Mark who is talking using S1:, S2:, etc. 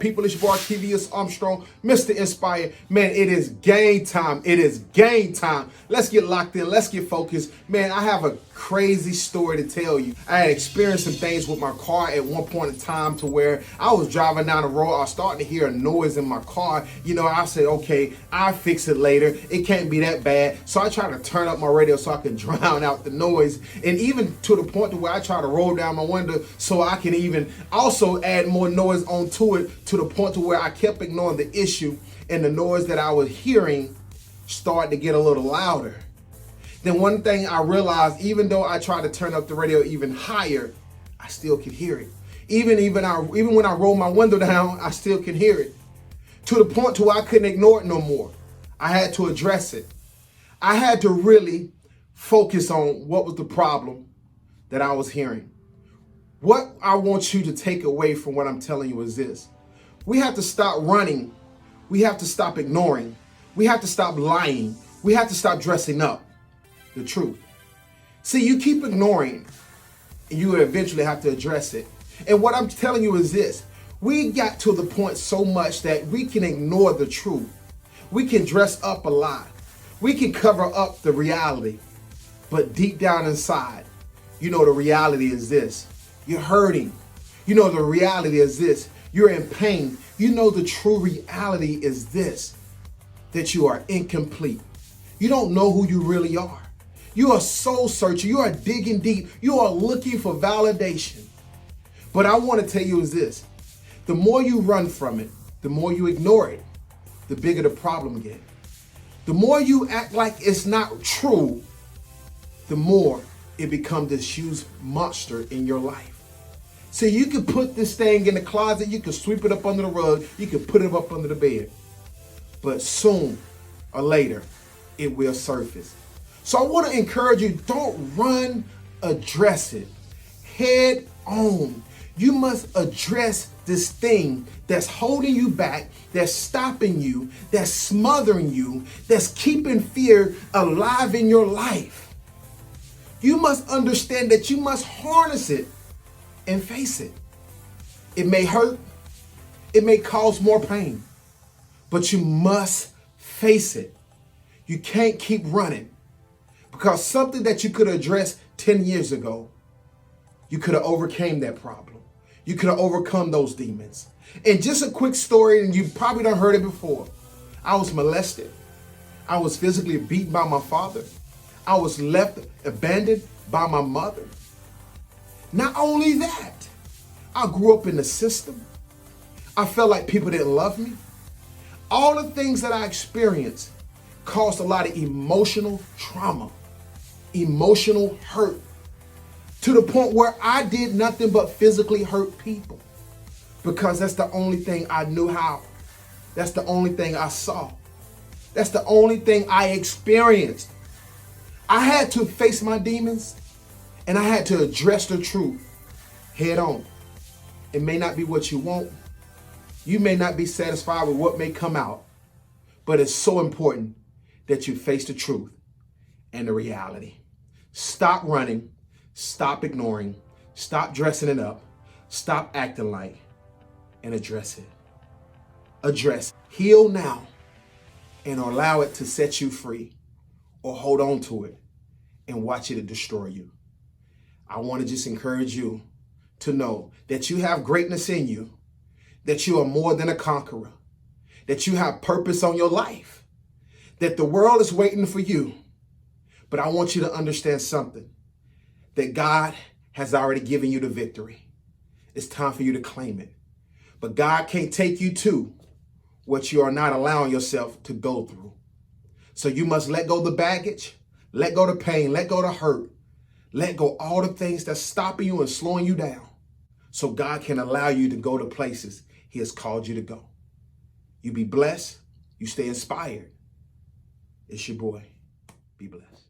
S1: People, it's your boy Arkevious, Armstrong, Mr. Inspire. Man, it is game time. It is game time. Let's get locked in. Let's get focused. Man, I have a crazy story to tell you. I had experienced some things with my car at one point in time to where I was driving down the road. I was starting to hear a noise in my car. You know, I said, okay, I'll fix it later. It can't be that bad. So I tried to turn up my radio so I could drown out the noise. And even to the point to where I try to roll down my window so I can even also add more noise onto it, to the point to where I kept ignoring the issue, and the noise that I was hearing started to get a little louder. Then one thing I realized, even though I tried to turn up the radio even higher, I still could hear it. Even when I roll my window down, I still can hear it. To the point to where I couldn't ignore it no more. I had to address it. I had to really focus on what was the problem that I was hearing. What I want you to take away from what I'm telling you is this. We have to stop running. We have to stop ignoring. We have to stop lying. We have to stop dressing up the truth. See, you keep ignoring and you will eventually have to address it. And what I'm telling you is this. We got to the point so much that we can ignore the truth. We can dress up a lie. We can cover up the reality. But deep down inside, you know the reality is this. You're hurting. You know the reality is this. You're in pain. You know the true reality is this, that you are incomplete. You don't know who you really are. You are soul searching. You are digging deep. You are looking for validation. But I want to tell you is this. The more you run from it, the more you ignore it, the bigger the problem gets. The more you act like it's not true, the more it becomes this huge monster in your life. So you can put this thing in the closet, you can sweep it up under the rug, you can put it up under the bed. But soon or later, it will surface. So I want to encourage you, don't run, address it. Head on. You must address this thing that's holding you back, that's stopping you, that's smothering you, that's keeping fear alive in your life. You must understand that you must harness it and face it. It may hurt. It may cause more pain. But you must face it. You can't keep running. Because something that you could have addressed 10 years ago, you could have overcame that problem. You could have overcome those demons. And just a quick story, and you probably done heard it before. I was molested. I was physically beaten by my father. I was left abandoned by my mother. Not only that, I grew up in the system. I felt like people didn't love me. All the things that I experienced caused a lot of emotional trauma, emotional hurt, to the point where I did nothing but physically hurt people, because that's the only thing I knew how. That's the only thing I saw. That's the only thing I experienced. I had to face my demons. And I had to address the truth head on. It may not be what you want. You may not be satisfied with what may come out. But it's so important that you face the truth and the reality. Stop running. Stop ignoring. Stop dressing it up. Stop acting like, and address it. Address. Heal now and allow it to set you free, or hold on to it and watch it destroy you. I want to just encourage you to know that you have greatness in you, that you are more than a conqueror, that you have purpose on your life, that the world is waiting for you. But I want you to understand something, that God has already given you the victory. It's time for you to claim it. But God can't take you to what you are not allowing yourself to go through. So you must let go the baggage, let go the pain, let go the hurt. Let go all the things that's stopping you and slowing you down, so God can allow you to go to places He has called you to go. You be blessed. You stay inspired. It's your boy. Be blessed.